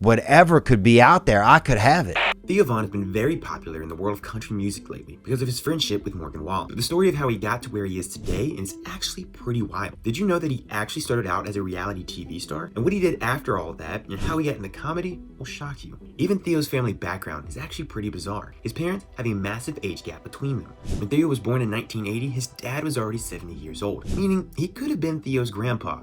Whatever could be out there, I could have it. Theo Von has been very popular in the world of country music lately because of his friendship with Morgan Wallen. But the story of how he got to where he is today is actually pretty wild. Did you know that he actually started out as a reality TV star? And what he did after all of that and how he got into comedy will shock you. Even Theo's family background is actually pretty bizarre. His parents have a massive age gap between them. When Theo was born in 1980, his dad was already 70 years old, meaning he could have been Theo's grandpa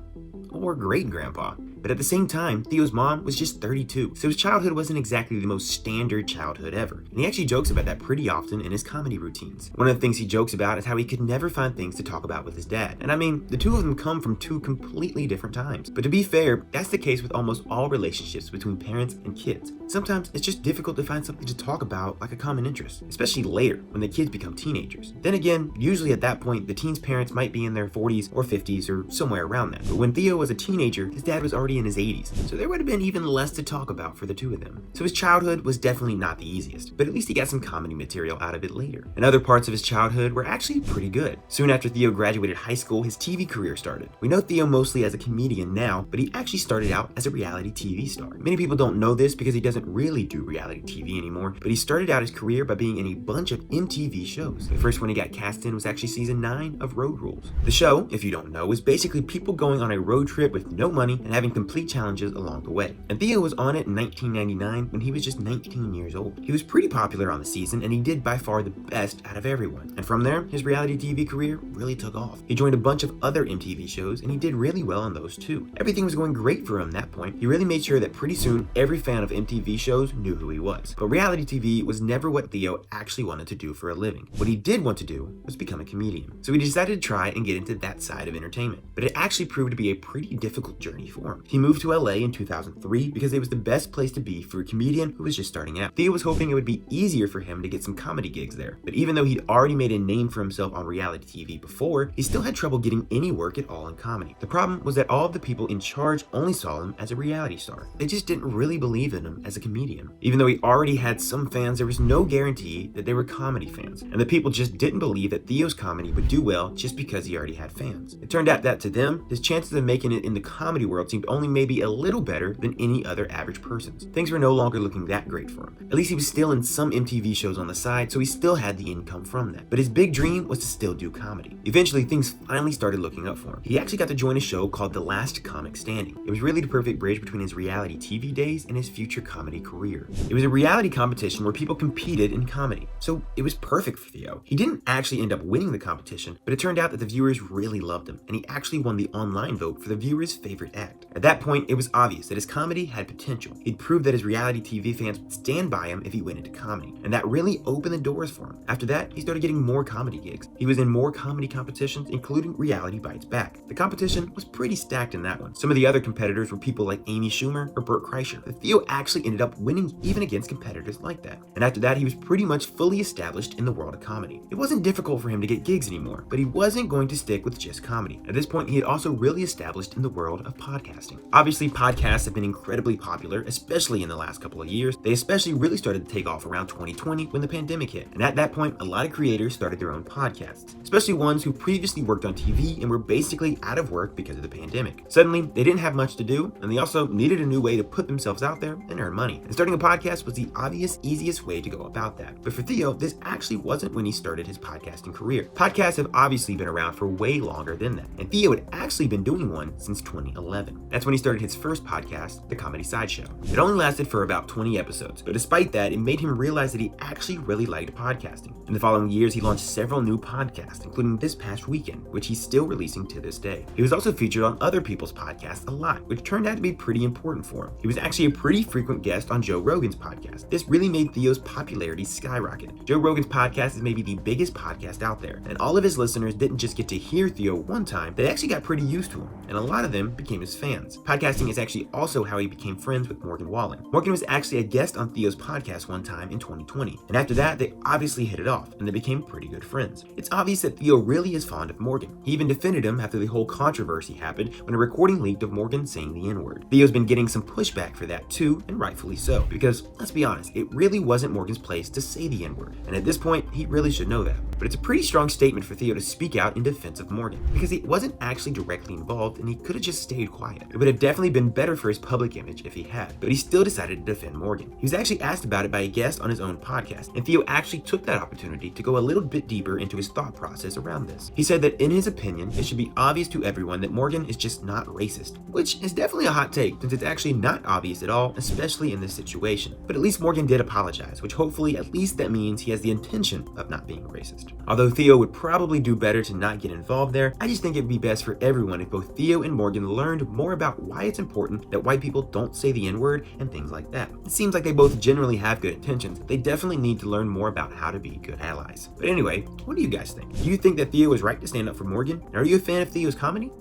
or great-grandpa. But at the same time, Theo's mom was just 32, so his childhood wasn't exactly the most standard childhood ever. And he actually jokes about that pretty often in his comedy routines. One of the things he jokes about is how he could never find things to talk about with his dad. And I mean, the two of them come from two completely different times. But to be fair, that's the case with almost all relationships between parents and kids. Sometimes it's just difficult to find something to talk about like a common interest, especially later when the kids become teenagers. Then again, usually at that point, the teen's parents might be in their 40s or 50s or somewhere around that. But when Theo was a teenager, his dad was already in his 80s, so there would have been even less to talk about for the two of them. So his childhood was definitely not the easiest, but at least he got some comedy material out of it later. And other parts of his childhood were actually pretty good. Soon after Theo graduated high school, his TV career started. We know Theo mostly as a comedian now, but he actually started out as a reality TV star. Many people don't know this because he doesn't really do reality TV anymore, but he started out his career by being in a bunch of MTV shows. The first one he got cast in was actually season 9 of Road Rules. The show, if you don't know, is basically people going on a road trip with no money and having complete challenges along the way. And Theo was on it in 1999 when he was just 19 years old. He was pretty popular on the season and he did by far the best out of everyone. And from there, his reality TV career really took off. He joined a bunch of other MTV shows and he did really well on those too. Everything was going great for him at that point. He really made sure that pretty soon every fan of MTV shows knew who he was. But reality TV was never what Theo actually wanted to do for a living. What he did want to do was become a comedian. So he decided to try and get into that side of entertainment. But it actually proved to be a pretty difficult journey for him. He moved to LA in 2003 because it was the best place to be for a comedian who was just starting out. Theo was hoping it would be easier for him to get some comedy gigs there. But even though he'd already made a name for himself on reality TV before, he still had trouble getting any work at all in comedy. The problem was that all of the people in charge only saw him as a reality star. They just didn't really believe in him as a comedian. Even though he already had some fans, there was no guarantee that they were comedy fans. And the people just didn't believe that Theo's comedy would do well just because he already had fans. It turned out that to them, his chances of making it in the comedy world seemed only maybe a little better than any other average person's. Things were no longer looking that great for him. At least he was still in some MTV shows on the side, so he still had the income from that. But his big dream was to still do comedy. Eventually, things finally started looking up for him. He actually got to join a show called The Last Comic Standing. It was really the perfect bridge between his reality TV days and his future comedy career. It was a reality competition where people competed in comedy, so it was perfect for Theo. He didn't actually end up winning the competition, but it turned out that the viewers really loved him, and he actually won the online vote for the viewers' favorite act. At that point, it was obvious that his comedy had potential. He'd proved that his reality TV fans would stand by him if he went into comedy, and that really opened the doors for him. After that, he started getting more comedy gigs. He was in more comedy competitions, including Reality Bites Back. The competition was pretty stacked in that one. Some of the other competitors were people like Amy Schumer or Burt Kreischer, but Theo actually ended up winning even against competitors like that. And after that, he was pretty much fully established in the world of comedy. It wasn't difficult for him to get gigs anymore, but he wasn't going to stick with just comedy. At this point, he had also really established in the world of podcasting. Obviously, podcasts have been incredibly popular, especially in the last couple of years. They especially really started to take off around 2020 when the pandemic hit. And at that point, a lot of creators started their own podcasts, especially ones who previously worked on TV and were basically out of work because of the pandemic. Suddenly, they didn't have much to do, and they also needed a new way to put themselves out there and earn money. And starting a podcast was the obvious, easiest way to go about that. But for Theo, this actually wasn't when he started his podcasting career. Podcasts have obviously been around for way longer than that, and Theo had actually been doing one since 2011. That's when he started his first podcast, The Comedy Sideshow. It only lasted for about 20 episodes, but despite that, it made him realize that he actually really liked podcasting. In the following years, he launched several new podcasts, including this past weekend, which he's still releasing to this day. He was also featured on other people's podcasts a lot, which turned out to be pretty important for him. He was actually a pretty frequent guest on Joe Rogan's podcast. This really made Theo's popularity skyrocket. Joe Rogan's podcast is maybe the biggest podcast out there, and all of his listeners didn't just get to hear Theo one time, they actually got pretty used to him, and a lot of them became his fans. Podcasting is actually also how he became friends with Morgan Wallen. Morgan was actually a guest on Theo's podcast one time in 2020, and after that, they obviously hit it off, and they became pretty good friends. It's obvious that Theo really is fond of Morgan. He even defended him after the whole controversy happened when a recording leaked of Morgan saying the N-word. Theo's been getting some pushback for that too, and rightfully so, because let's be honest, it really wasn't Morgan's place to say the N-word, and at this point, he really should know that. But it's a pretty strong statement for Theo to speak out in defense of Morgan, because he wasn't actually directly involved and he could have just stayed quiet. But would have definitely been better for his public image if he had, but he still decided to defend Morgan. He was actually asked about it by a guest on his own podcast, and Theo actually took that opportunity to go a little bit deeper into his thought process around this. He said that in his opinion, it should be obvious to everyone that Morgan is just not racist, which is definitely a hot take since it's actually not obvious at all, especially in this situation. But at least Morgan did apologize, which hopefully at least that means he has the intention of not being racist. Although Theo would probably do better to not get involved there, I just think it'd be best for everyone if both Theo and Morgan learned more about why it's important that white people don't say the N-word and things like that. It seems like they both generally have good intentions. They definitely need to learn more about how to be good allies. But anyway, what do you guys think? Do you think that Theo is right to stand up for Morgan? And are you a fan of Theo's comedy?